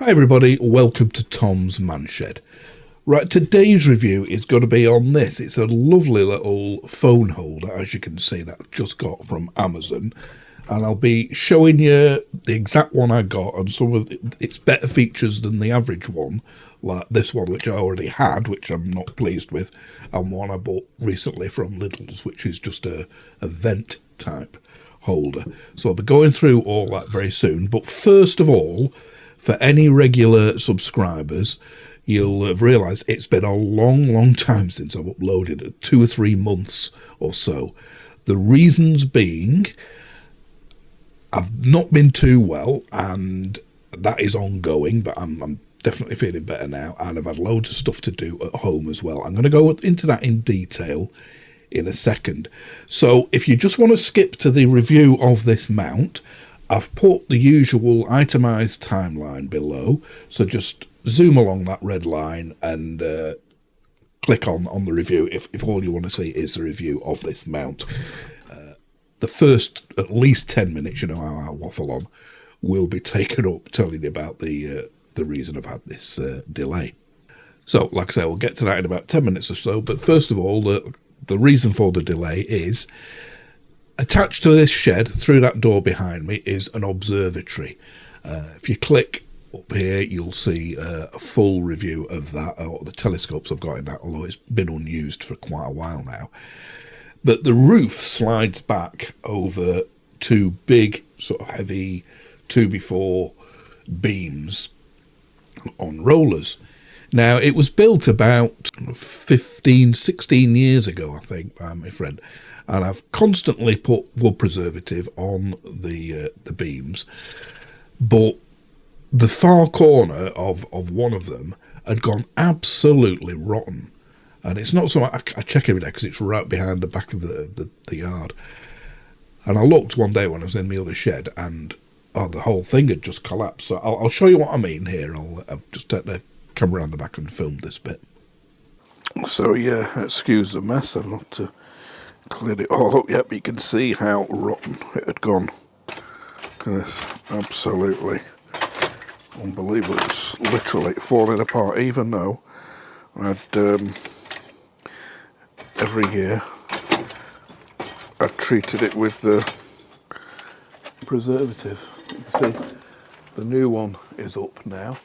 Hi everybody, welcome to Tom's Manshed. Right, today's review is going to be on this. It's a lovely little phone holder, as you can see, that I just got from Amazon. And I'll be showing you the exact one I got and some of its better features than the average one, like this one which I already had, which I'm not pleased with, and one I bought recently from Lidl's, which is just a vent type holder. So I'll be going through all that very soon. But first of all, for any regular subscribers, you'll have realised it's been a long time since I've uploaded it, 2 or 3 months or so. The reasons being, I've not been too well, and that is ongoing, but I'm definitely feeling better now, and I've had loads of stuff to do at home as well. I'm going to go into that in detail in a second. So if you just want to skip to the review of this mount, I've put the usual itemised timeline below, so just zoom along that red line and click on the review if all you want to see is the review of this mount. The first at least 10 minutes, you know how I waffle on, will be taken up telling you about the reason I've had this delay. So, like I say, we'll get to that in about 10 minutes or so, but first of all, the reason for the delay is, attached to this shed, through that door behind me, is an observatory. If you click up here, you'll see a full review of that, or the telescopes I've got in that, although it's been unused for quite a while now. But the roof slides back over 2 big, sort of heavy 2x4 beams on rollers. Now, it was built about 15, 16 years ago, I think, by my friend. And I've constantly put wood preservative on the beams, but the far corner of one of them had gone absolutely rotten. And it's not so much, I check every day because it's right behind the back of the yard. And I looked one day when I was in the other shed, and the whole thing had just collapsed. So I'll show you what I mean here. I'll just take the camera around the back and film this bit. So yeah, excuse the mess. I've not cleared it all up yet, but you can see how rotten it had gone. Look at this, absolutely unbelievable. It's literally falling apart, even though I'd every year I treated it with preservative. You can see the new one is up now,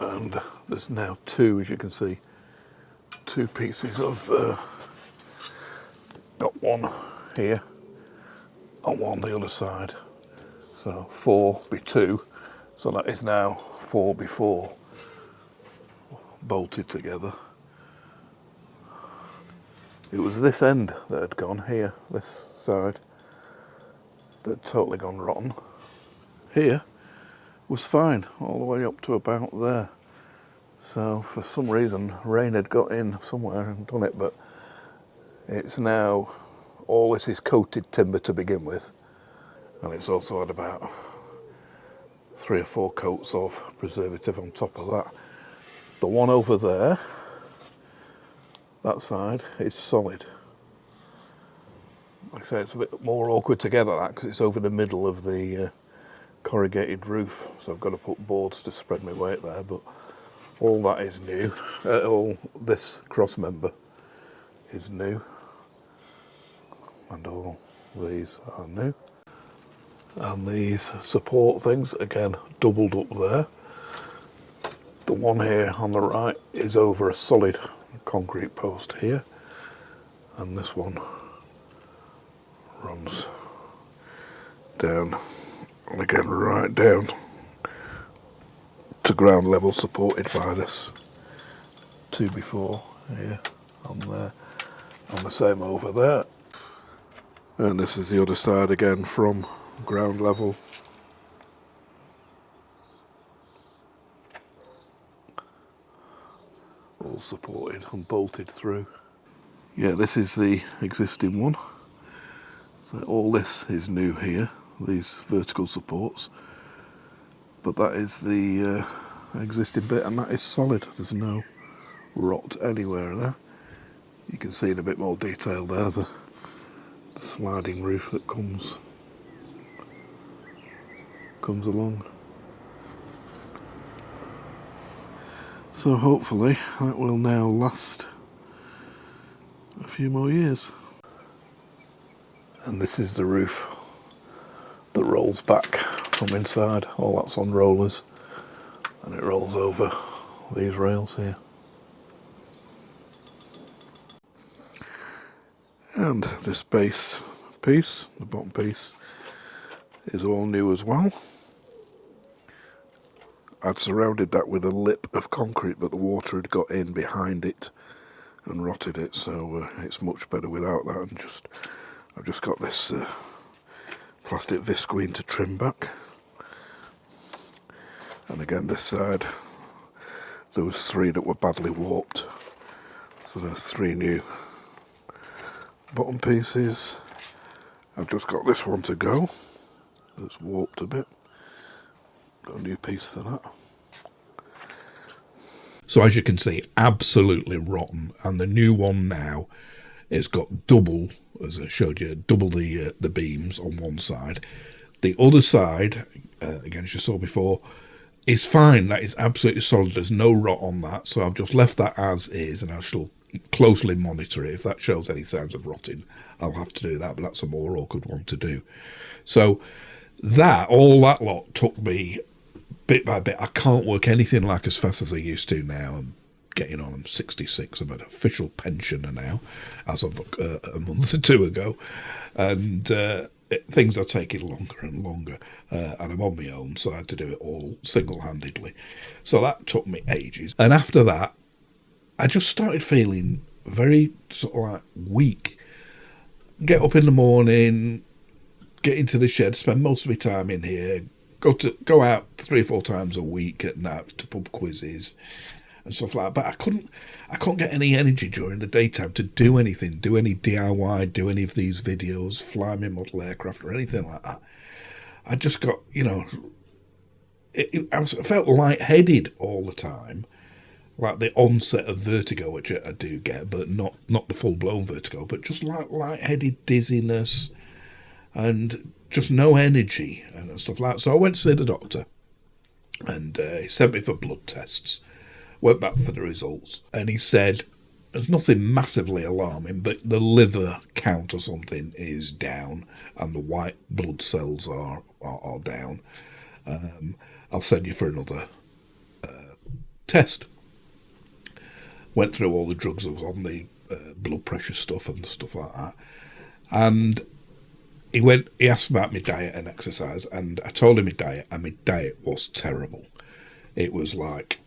and there's now 2, as you can see, 2 pieces of got one here and one the other side, so 4x2, so that is now 4x4 bolted together. It was this end that had gone here, this side, that had totally gone rotten. Here was fine all the way up to about there. So for some reason rain had got in somewhere and done it, but it's now, all this is coated timber to begin with, and it's also had about 3 or 4 coats of preservative on top of that. The one over there, that side, is solid. Like I say, it's a bit more awkward to get that because it's over the middle of the corrugated roof, so I've got to put boards to spread my weight there, but all that is new. All this cross member is new, and all these are new. And these support things, again, doubled up there. The one here on the right is over a solid concrete post here, and this one runs down, and again right down to ground level, supported by this 2x4 here on there, and the same over there. And this is the other side again from ground level. All supported and bolted through. Yeah, this is the existing one. So all this is new here, these vertical supports. But that is the existing bit, and that is solid. There's no rot anywhere there. You can see in a bit more detail there the sliding roof that comes comes along. So hopefully that will now last a few more years. And this is the roof that rolls back from inside. All that's on rollers, and it rolls over these rails here. And this base piece, the bottom piece, is all new as well. I'd surrounded that with a lip of concrete, but the water had got in behind it and rotted it, so it's much better without that. And I've just got this plastic visqueen to trim back. And again, this side, there was 3 that were badly warped, so there's 3 new bottom pieces. I've just got this one to go. It's warped a bit. Got a new piece for that. So as you can see, absolutely rotten, and the new one now has got double, as I showed you, double the beams on one side. The other side, again as you saw before, is fine. That is absolutely solid. There's no rot on that, so I've just left that as is, and I shall closely monitor it. If that shows any signs of rotting, I'll have to do that, but that's a more awkward one to do. So all that lot took me bit by bit. I can't work anything like as fast as I used to now. I'm getting on. I'm 66. I'm an official pensioner now, as of a month or 2 ago, and things are taking longer and longer, and I'm on my own, so I had to do it all single-handedly. So that took me ages, and after that, I just started feeling very sort of like weak. Get up in the morning, get into the shed, spend most of my time in here, go out 3 or 4 times a week at night to pub quizzes and stuff like that. But I couldn't get any energy during the daytime to do anything, do any DIY, do any of these videos, fly my model aircraft or anything like that. I just got, I felt lightheaded all the time, like the onset of vertigo, which I do get, but not the full-blown vertigo, but just like lightheaded dizziness and just no energy and stuff like that. So I went to see the doctor, and he sent me for blood tests. Went back for the results, and he said there's nothing massively alarming, but the liver count or something is down, and the white blood cells are down. I'll send you for another test. Went through all the drugs that was on, the blood pressure stuff and stuff like that, and he asked about my diet and exercise, and I told him my diet, and my diet was terrible. It was like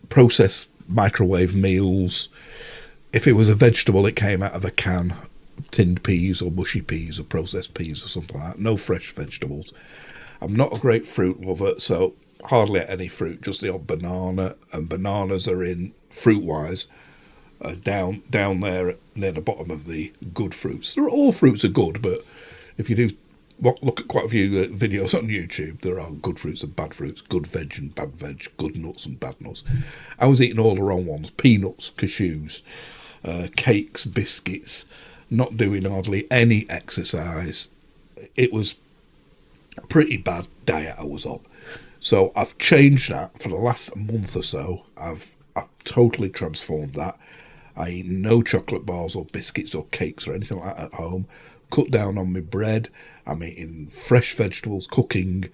processed microwave meals. If it was a vegetable, it came out of a can, tinned peas or mushy peas or processed peas or something like that. No fresh vegetables. I'm not a great fruit lover, so hardly any fruit, just the odd banana, and bananas are in, fruit-wise, down there near the bottom of the good fruits. All fruits are good, but if you do look at quite a few videos on YouTube, there are good fruits and bad fruits, good veg and bad veg, good nuts and bad nuts. I was eating all the wrong ones: peanuts, cashews, cakes, biscuits, not doing hardly any exercise. It was a pretty bad diet I was on. So I've changed that for the last month or so. I've totally transformed that. I eat no chocolate bars or biscuits or cakes or anything like that at home. Cut down on my bread. I'm eating fresh vegetables, cooking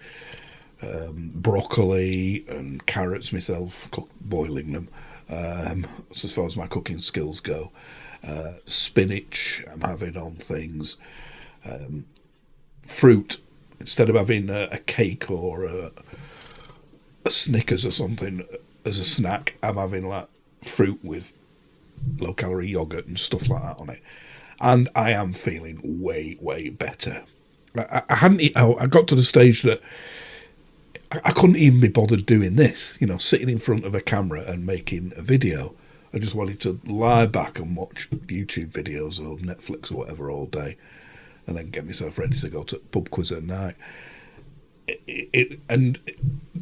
broccoli and carrots myself, boiling them. That's as far as my cooking skills go. Spinach I'm having on things. Fruit, instead of having a cake or a Snickers or something as a snack, I'm having like fruit with low-calorie yogurt and stuff like that on it. And I am feeling way, way better. I got to the stage that I couldn't even be bothered doing this, sitting in front of a camera and making a video. I just wanted to lie back and watch YouTube videos or Netflix or whatever all day, and then get myself ready to go to pub quiz at night. And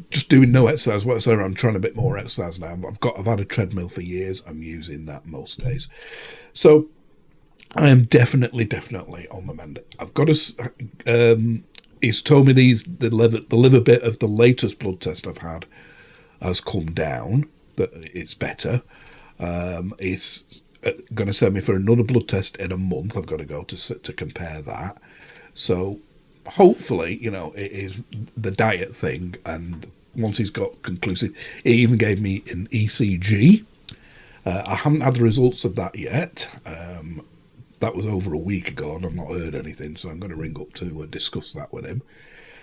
just doing no exercise whatsoever. I'm trying a bit more exercise now. I've had a treadmill for years. I'm using that most days. So I am definitely on the mend. I've got to he's told me the liver bit of the latest blood test I've had has come down, that it's better. He's going to send me for another blood test in a month. I've got to go to compare that. So hopefully, you know, it is the diet thing. And once he's got conclusive, he even gave me an ECG. I haven't had the results of that yet. That was over a week ago and I've not heard anything. So I'm going to ring up to discuss that with him.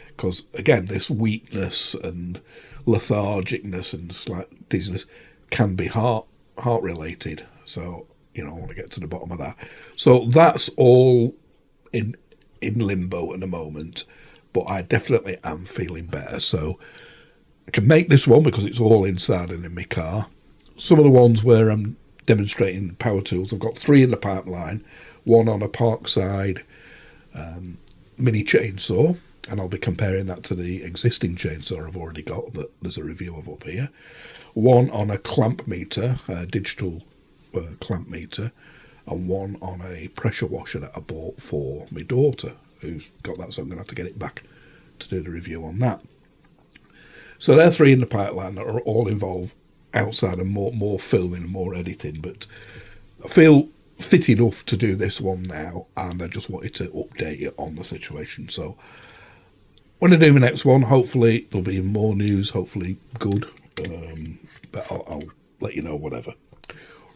Because, again, this weakness and lethargicness and slight dizziness can be heart-related. So, you know, I want to get to the bottom of that. So that's all in limbo at the moment. But I definitely am feeling better. So I can make this one because it's all inside and in my car. Some of the ones where I'm demonstrating power tools, I've got 3 in the pipeline. 1 on a Parkside mini chainsaw. And I'll be comparing that to the existing chainsaw I've already got that there's a review of up here. 1 on a clamp meter, a digital clamp meter, and 1 on a pressure washer that I bought for my daughter, who's got that, so I'm going to have to get it back to do the review on that. So there are 3 in the pipeline that are all involved outside and more filming and more editing, but I feel fit enough to do this one now, and I just wanted to update you on the situation. So when I do my next one, hopefully there'll be more news, hopefully good, but I'll let you know whatever.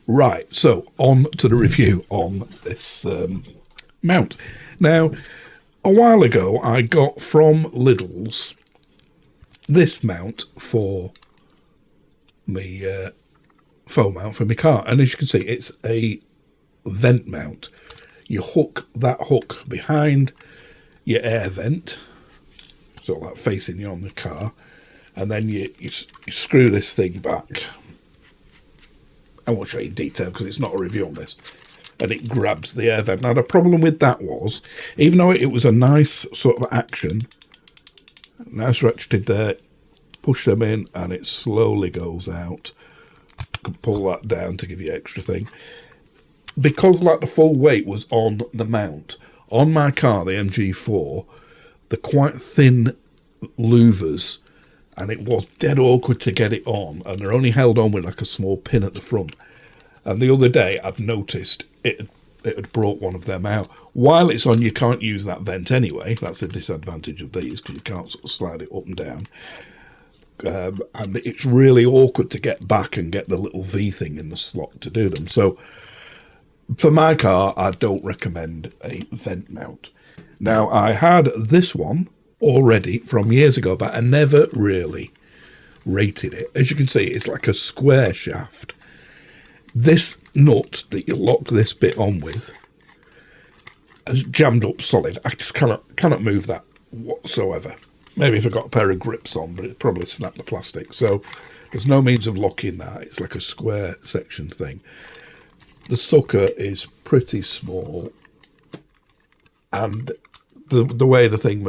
Right, so on to the review on this mount. Now, a while ago I got from Lidl's this mount for my phone mount for my car, and as you can see, it's a vent mount. You hook that hook behind your air vent, sort of like facing you on the car, and then you screw this thing back. I won't show you in detail because it's not a review on this. And it grabs the air vent. Now the problem with that was, even though it was a nice sort of action, nice ratcheted there, push them in and it slowly goes out. You can pull that down to give you extra thing. Because like the full weight was on the mount, on my car, the MG4, the quite thin louvers, and it was dead awkward to get it on, and they're only held on with like a small pin at the front. And the other day I'd noticed it had brought one of them out. While it's on, you can't use that vent anyway. That's a disadvantage of these, because you can't sort of slide it up and down. And it's really awkward to get back and get the little V thing in the slot to do them. So for my car, I don't recommend a vent mount. Now, I had this one already from years ago, but I never really rated it. As you can see, it's like a square shaft. This nut that you lock this bit on with is jammed up solid. I just cannot move that whatsoever. Maybe if I got a pair of grips on, but it'd probably snap the plastic. So there's no means of locking that. It's like a square section thing. The sucker is pretty small, and the way the thing,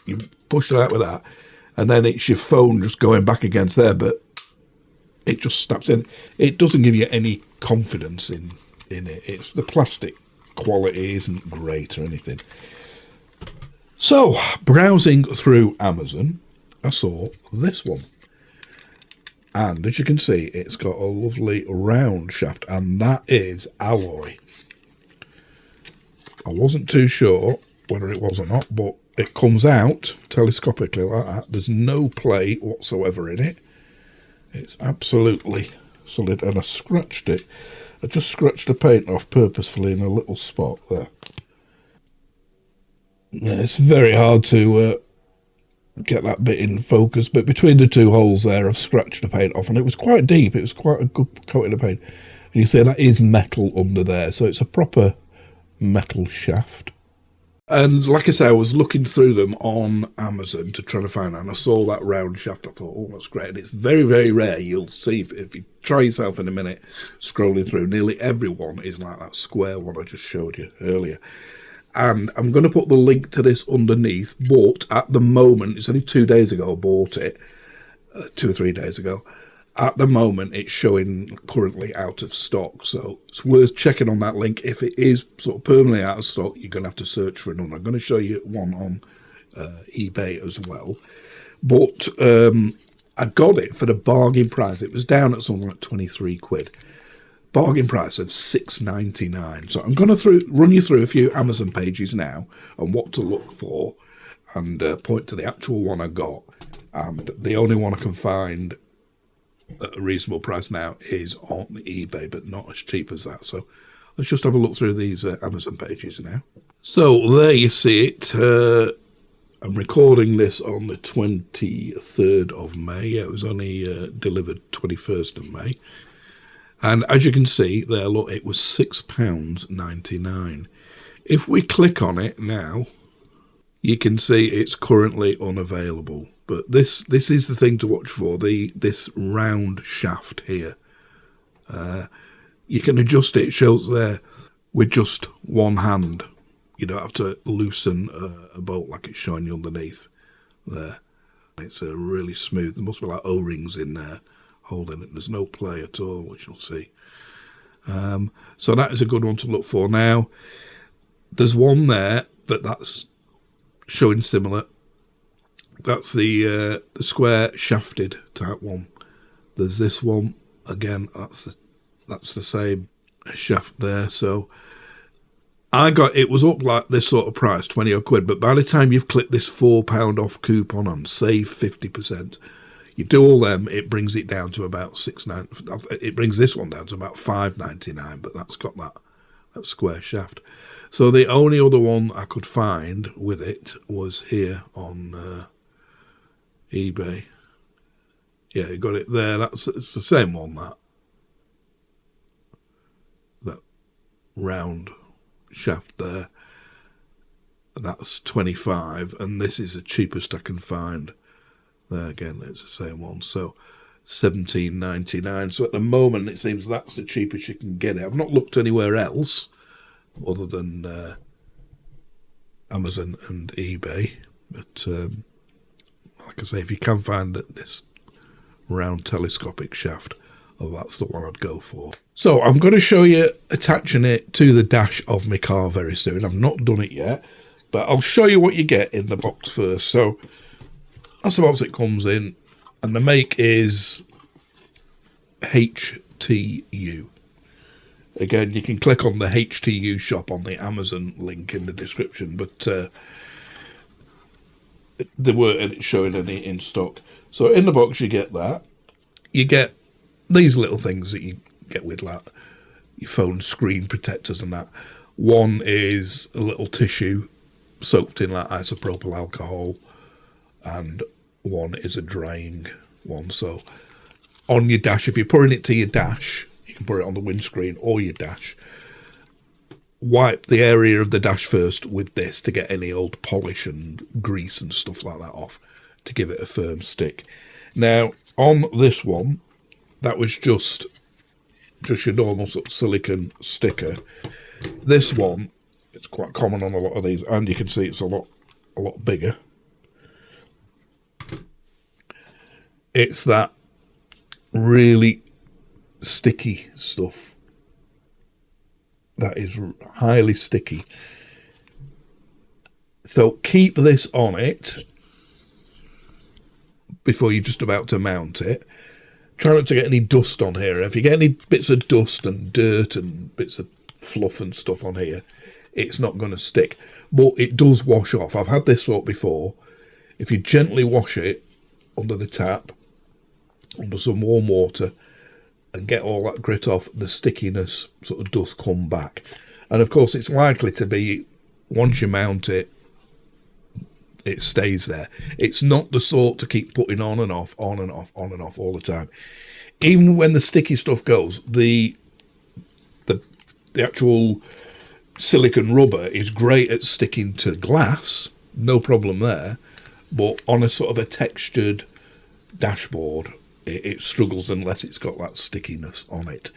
you push it out with that, and then it's your phone just going back against there, but it just snaps in. It doesn't give you any confidence in it. It's the plastic quality isn't great or anything. So, browsing through Amazon, I saw this one. And as you can see, it's got a lovely round shaft, and that is alloy. I wasn't too sure whether it was or not, but it comes out telescopically like that. There's no play whatsoever in it. It's absolutely solid, and I scratched it. I just scratched the paint off purposefully in a little spot there. Yeah, it's very hard to get that bit in focus, but between the 2 holes there, I've scratched the paint off, and it was quite deep. It was quite a good coating of paint. And you see that is metal under there, so it's a proper metal shaft. And like I say, I was looking through them on Amazon to try to find out, and I saw that round shaft. I thought, oh, that's great. And it's very, very rare. You'll see, if you try yourself in a minute, scrolling through, nearly everyone is like that square one I just showed you earlier. And I'm going to put the link to this underneath, but at the moment, it's only 2 days ago I bought it, 2 or 3 days ago. At the moment, it's showing currently out of stock, so it's worth checking on that link. If it is sort of permanently out of stock, you're going to have to search for another. I'm going to show you one on eBay as well. But I got it for the bargain price. It was down at something like 23 quid. Bargain price of $6.99. So I'm going to run you through a few Amazon pages now on what to look for, and point to the actual one I got. And the only one I can find at a reasonable price now is on eBay, but not as cheap as that. So let's just have a look through these Amazon pages now. So there you see it. I'm recording this on the 23rd of May. Yeah, it was only delivered 21st of May. And as you can see there, look, it was £6.99. If we click on it now, you can see it's currently unavailable. But this is the thing to watch for, this round shaft here. You can adjust it, it shows there, with just one hand. You don't have to loosen a bolt like it's showing you underneath there. It's really smooth. There must be like O-rings in there holding it. There's no play at all, which you'll see. So that is a good one to look for. Now, there's one there, but that's showing similar. That's the square shafted type one. There's this one again. That's the same shaft there. So it was up like this sort of price, 20 odd quid. But by the time you've clicked this £4 off coupon on save 50%, you do all them, it brings it down to about $6.99. It brings this one down to about $5.99, but that's got that square shaft. So the only other one I could find with it was here on eBay. Yeah, you got it there. It's the same one, that round shaft there. That's 25, and this is the cheapest I can find. There again, it's the same one. So $17.99. So at the moment, it seems that's the cheapest you can get it. I've not looked anywhere else other than Amazon and eBay. But like I say, if you can find this round telescopic shaft, that's the one I'd go for. So I'm going to show you attaching it to the dash of my car very soon. I've not done it yet, but I'll show you what you get in the box first. So that's the box it comes in, and the make is HTU. Again, you can click on the HTU shop on the Amazon link in the description, but they weren't showing any in stock. So in the box you get that. You get these little things that you get with like your phone screen protectors and that. One is a little tissue soaked in like isopropyl alcohol, and one is a drying one. So on your dash, if you're pouring it to your dash, you can pour it on the windscreen or your dash. Wipe the area of the dash first with this to get any old polish and grease and stuff like that off, to give it a firm stick. Now, on this one, that was just your normal sort of silicone sticker. This one, it's quite common on a lot of these, and you can see it's a lot bigger. It's that really sticky stuff. That is highly sticky. So keep this on it before you're just about to mount it. Try not to get any dust on here. If you get any bits of dust and dirt and bits of fluff and stuff on here, it's not going to stick. But it does wash off. I've had this sort before. If you gently wash it under the tap, under some warm water, and get all that grit off, the stickiness sort of does come back. And of course, it's likely to be, once you mount it, it stays there. It's not the sort to keep putting on and off, on and off, on and off all the time. Even when the sticky stuff goes, the actual silicone rubber is great at sticking to glass, no problem there, but on a sort of a textured dashboard, it struggles unless it's got that stickiness on it.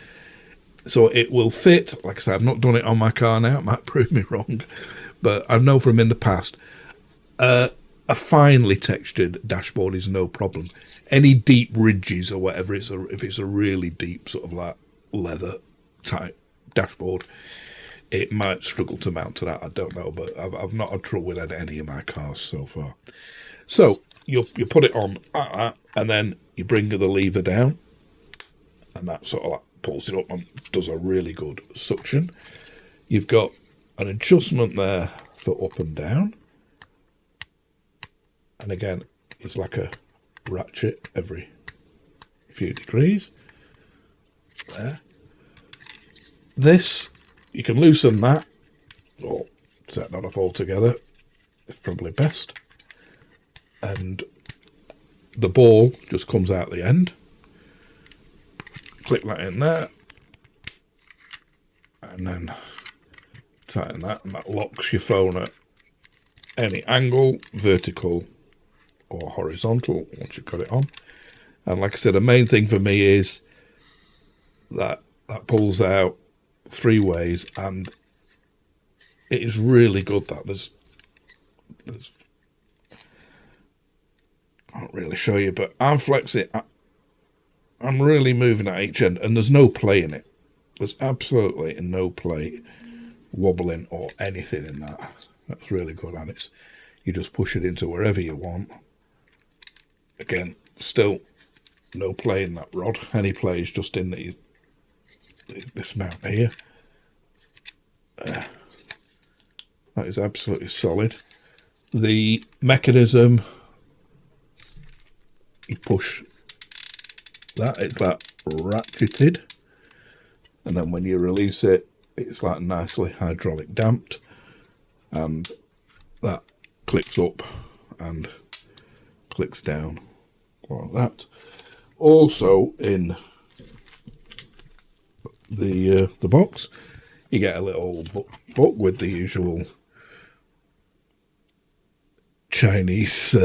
So it will fit. Like I said, I've not done it on my car now. It might prove me wrong, but I know from in the past, a finely textured dashboard is no problem. Any deep ridges or whatever, if it's a really deep sort of like leather type dashboard, it might struggle to mount to that. I don't know, but I've not had trouble with any of my cars so far. So you put it on like that, and then you bring the lever down, and that sort of like pulls it up and does a really good suction. You've got an adjustment there for up and down, and again it's like a ratchet every few degrees there. This, you can loosen that or set that off altogether, it's probably best, and the ball just comes out the end. Click that in there, and then tighten that, and that locks your phone at any angle, vertical or horizontal, once you've got it on. And like I said, the main thing for me is that pulls out 3 ways, and it is really good that there's I can't really show you, but I'm flexing, I'm really moving at each end, and there's no play in it. There's absolutely no play, wobbling or anything in that. That's really good, and it's, you just push it into wherever you want. Again, still no play in that rod. Any play is just in this mount here. That is absolutely solid. The mechanism, you push that, it's like ratcheted, and then when you release it, it's like nicely hydraulic damped, and that clicks up and clicks down like that. Also in the box, you get a little book with the usual Chinese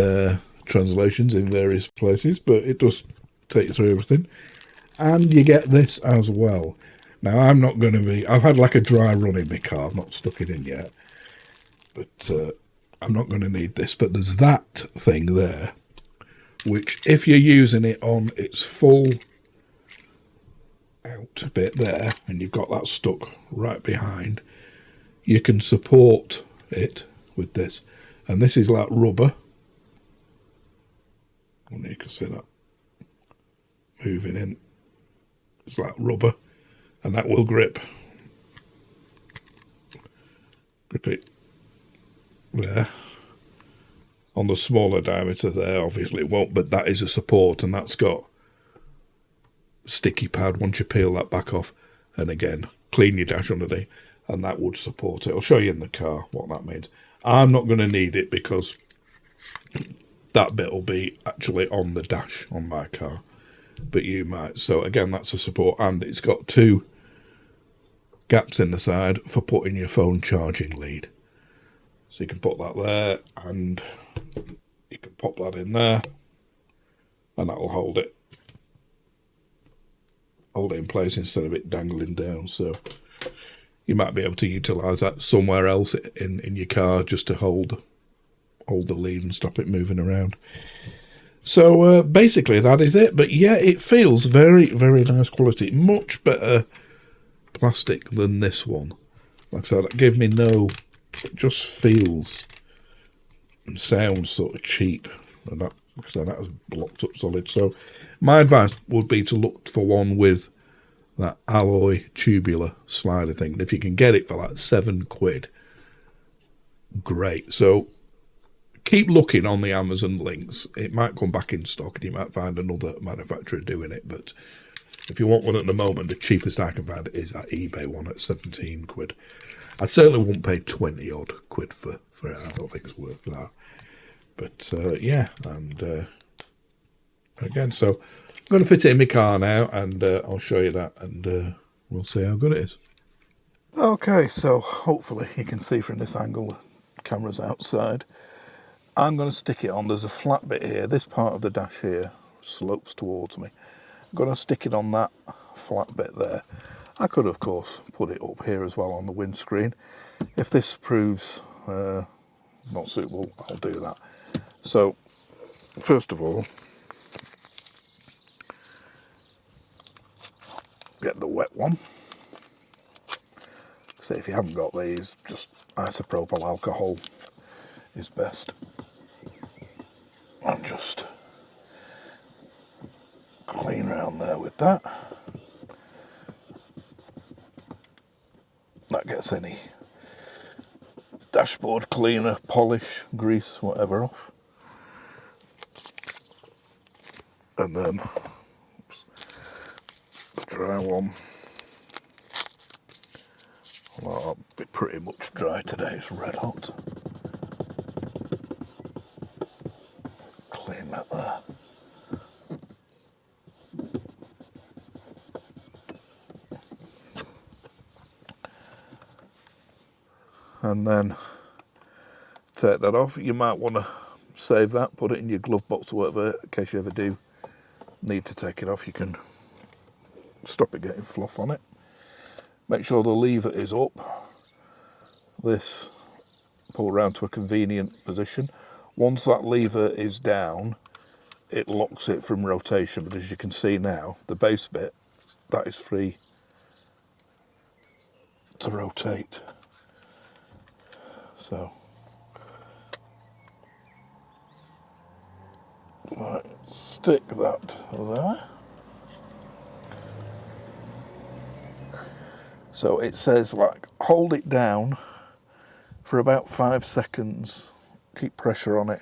translations in various places, but it does take you through everything. And you get this as well. Now, I'm not going to be, I've had like a dry run in my car, I've not stuck it in yet, but I'm not going to need this. But there's that thing there, which if you're using it on its full out bit there, and you've got that stuck right behind, you can support it with this. And this is like rubber. And you can see that moving in. It's like rubber, and that will grip it there. On the smaller diameter there, obviously it won't, but that is a support, and that's got sticky pad once you peel that back off, and again clean your dash underneath, and that would support it. I'll show you in the car what that means. I'm not going to need it because that bit will be actually on the dash on my car, but you might. So again, that's a support, and it's got 2 gaps in the side for putting your phone charging lead. So you can put that there, and you can pop that in there, and that will hold it in place instead of it dangling down. So you might be able to utilise that somewhere else in your car, just to hold the lead and stop it moving around. So basically that is it. But yeah, it feels very, very nice quality. Much better plastic than this one. Like I said, that gave me no, it just feels and sounds sort of cheap, and that, like I said, that is blocked up solid. So my advice would be to look for one with that alloy tubular slider thing. And if you can get it for like £7, great. So keep looking on the Amazon links. It might come back in stock, and you might find another manufacturer doing it. But if you want one at the moment, the cheapest I can find is that eBay one at £17. I certainly wouldn't pay 20 odd quid for it. I don't think it's worth that. But yeah, and again, so I'm going to fit it in my car now, and I'll show you that, and we'll see how good it is. Okay, so hopefully you can see from this angle, the camera's outside. I'm going to stick it on. There's a flat bit here. This part of the dash here slopes towards me. I'm going to stick it on that flat bit there. I could, of course, put it up here as well on the windscreen. If this proves not suitable, I'll do that. So, first of all, get the wet one. So if you haven't got these, just isopropyl alcohol is best. And just clean around there with that. That gets any dashboard cleaner, polish, grease, whatever off. And then the dry one. Well, that'll be pretty much dry today, it's red hot. Clean that there. And then take that off. You might want to save that, put it in your glove box or whatever, in case you ever do need to take it off. You can stop it getting fluff on it. Make sure the lever is up. This, pull around to a convenient position. Once that lever is down, it locks it from rotation, but as you can see now, the base bit, that is free to rotate. So, right, stick that there. So it says, like, hold it down for about 5 seconds, keep pressure on it,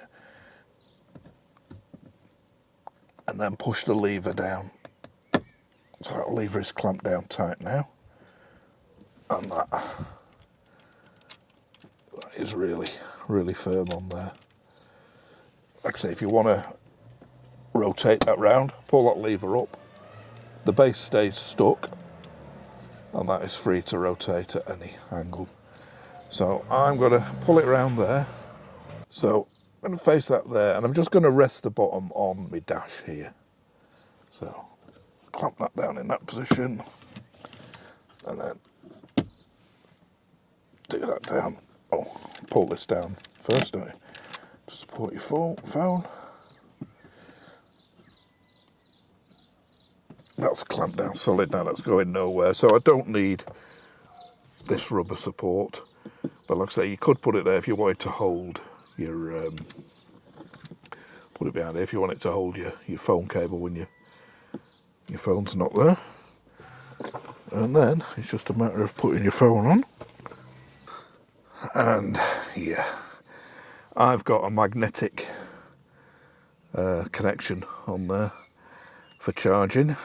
and then push the lever down. So that lever is clamped down tight now, and that is really, really firm on there. Like I say, if you want to rotate that round, pull that lever up, the base stays stuck, and that is free to rotate at any angle. So I'm going to pull it around there. So I'm going to face that there, and I'm just going to rest the bottom on my dash here. So clamp that down in that position, and then dig that down. Oh, pull this down first, don't you? To support your phone. That's clamped down solid now, that's going nowhere. So I don't need this rubber support. But like I say, you could put it there if you wanted to hold your, put it behind there if you want it to hold your phone cable when your phone's not there. And then it's just a matter of putting your phone on. And yeah, I've got a magnetic connection on there for charging.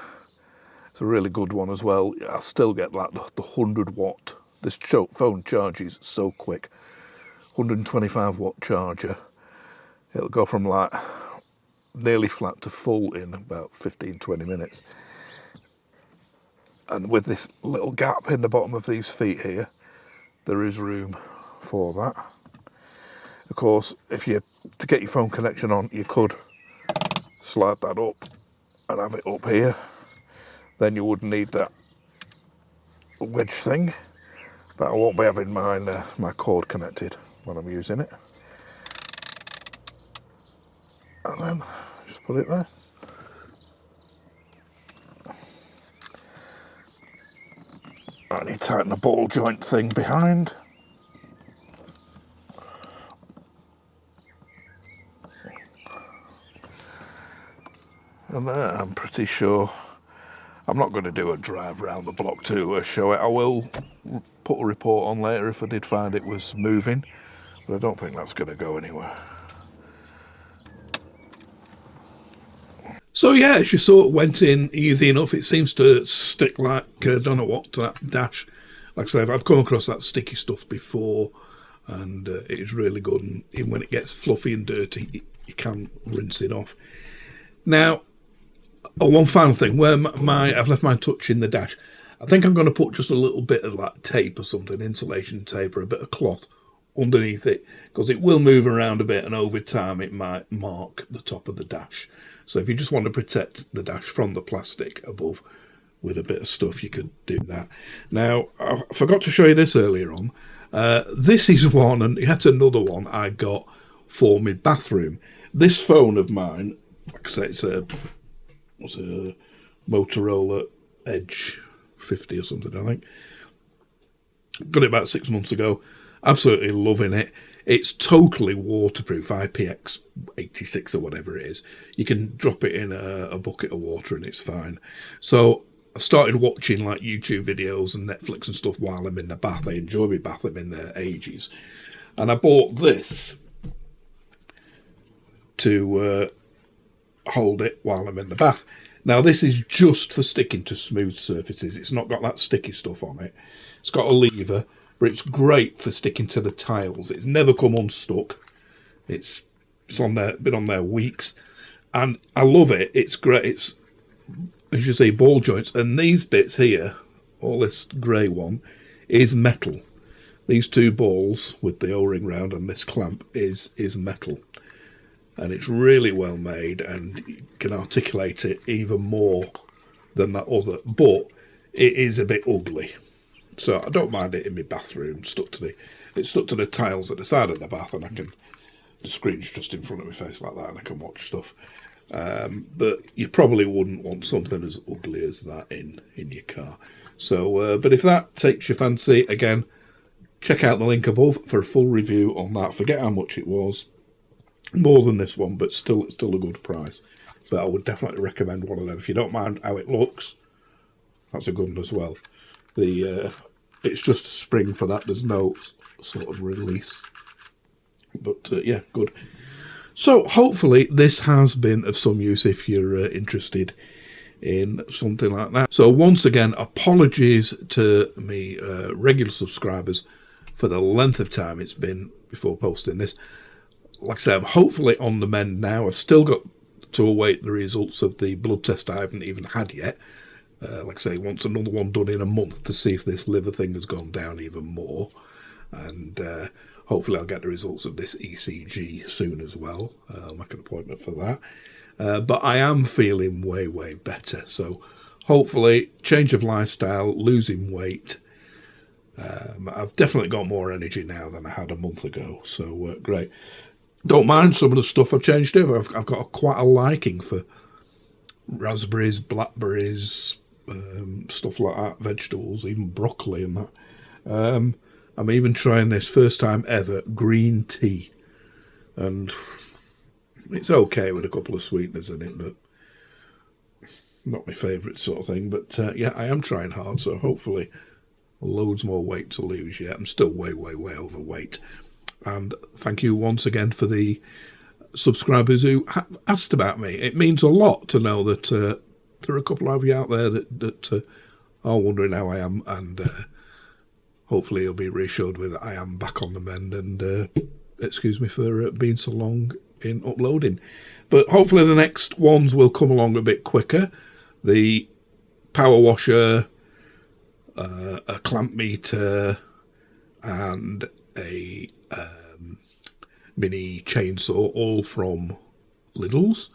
It's a really good one as well. I still get that, the 100 watt. This phone charges so quick. 125 watt charger. It'll go from like nearly flat to full in about 15-20 minutes. And with this little gap in the bottom of these feet here, there is room for that. Of course, to get your phone connection on, you could slide that up and have it up here. Then you would need that wedge thing, but I won't be having my cord connected when I'm using it. And then just put it there. And you tighten the ball joint thing behind. And there, I'm pretty sure. I'm not going to do a drive around the block to show it. I will put a report on later if I did find it was moving, but I don't think that's going to go anywhere. So yeah, as you saw, it went in easy enough. It seems to stick like, I don't know what, to that dash. Like I say, I've come across that sticky stuff before, and it is really good. And even when it gets fluffy and dirty, you can rinse it off. Now, one final thing, where I've left my touch in the dash, I think I'm going to put just a little bit of like tape or something, insulation tape or a bit of cloth underneath it, because it will move around a bit and over time it might mark the top of the dash. So if you just want to protect the dash from the plastic above with a bit of stuff, you could do that. Now, I forgot to show you this earlier on. This is one, and yet another one I got for my bathroom. This phone of mine, like I say, it's a Motorola Edge 50 or something, I think. Got it about 6 months ago. Absolutely loving it. It's totally waterproof, IPX86 or whatever it is. You can drop it in a bucket of water and it's fine. So I've started watching like YouTube videos and Netflix and stuff while I'm in the bath. I enjoy my bath. I'm in there ages. And I bought this to hold it while I'm in the bath. Now, this is just for sticking to smooth surfaces. It's not got that sticky stuff on it. It's got a lever, but it's great for sticking to the tiles. It's never come unstuck. It's on there, been on there weeks. And I love it. It's great. It's, as you see, ball joints. And these bits here, all this grey one, is metal. These two balls with the O-ring round and this clamp is metal. And it's really well made and you can articulate it even more than that other. But it is a bit ugly. So I don't mind it in my bathroom. It's stuck to the tiles at the side of the bath, and the screen's just in front of my face like that, and I can watch stuff. But you probably wouldn't want something as ugly as that in your car. So, but if that takes your fancy, again, check out the link above for a full review on that. Forget how much it was. More than this one, but it's still a good price. But I would definitely recommend one of them. If you don't mind how it looks, that's a good one as well. It's just a spring for that. There's no sort of release. But yeah, good. So hopefully this has been of some use if you're interested in something like that. So once again, apologies to me regular subscribers for the length of time it's been before posting this. Like I say, I'm hopefully on the mend now. I've still got to await the results of the blood test I haven't even had yet. Like I say, want another one done in a month to see if this liver thing has gone down even more. And hopefully I'll get the results of this ECG soon as well. I'll make an appointment for that. But I am feeling way, way better. So hopefully, change of lifestyle, losing weight. I've definitely got more energy now than I had a month ago. So great. Don't mind some of the stuff I've changed over. I've got quite a liking for raspberries, blackberries, stuff like that, vegetables, even broccoli and that. I'm even trying this first time ever green tea, and it's okay with a couple of sweeteners in it, but not my favourite sort of thing. But yeah, I am trying hard, so hopefully loads more weight to lose yet. I'm still way, way, way overweight. And thank you once again for the subscribers who asked about me. It means a lot to know that there are a couple of you out there that are wondering how I am, and hopefully you'll be reassured with I am back on the mend, and excuse me for being so long in uploading. But hopefully the next ones will come along a bit quicker. The power washer, a clamp meter, and a mini chainsaw, all from Lidl's,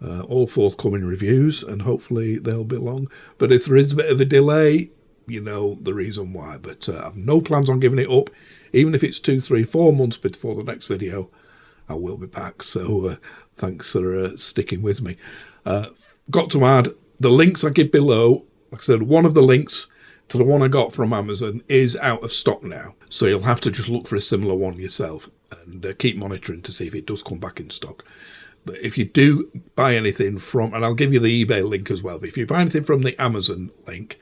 all forthcoming reviews, and hopefully they'll be long. But if there is a bit of a delay, you know the reason why. But I've no plans on giving it up. Even if it's 2, 3, 4 months before the next video, I will be back. So thanks for sticking with me. Got to add, the links I give below, like I said, one of the links to the one I got from Amazon is out of stock now. So you'll have to just look for a similar one yourself and keep monitoring to see if it does come back in stock. But if you do buy anything from, and I'll give you the eBay link as well, but if you buy anything from the Amazon link,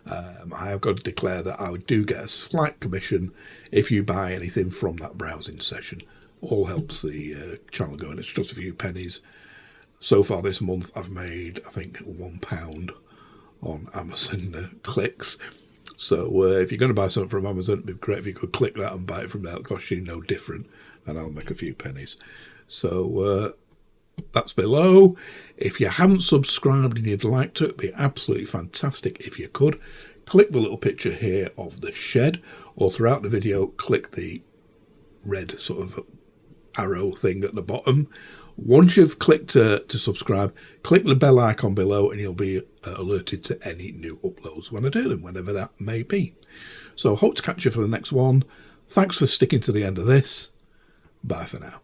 I have got to declare that I do get a slight commission if you buy anything from that browsing session. All helps the channel going. It's just a few pennies. So far this month I've made, I think, £1 on Amazon clicks. So if you're going to buy something from Amazon, it'd be great if you could click that and buy it from there. It'll cost you no different, and I'll make a few pennies. So that's below. If you haven't subscribed and you'd like to, it'd be absolutely fantastic if you could. Click the little picture here of the shed, or throughout the video, click the red sort of arrow thing at the bottom. Once you've clicked to subscribe, click the bell icon below and you'll be alerted to any new uploads when I do them, whenever that may be. So hope to catch you for the next one. Thanks for sticking to the end of this. Bye for now.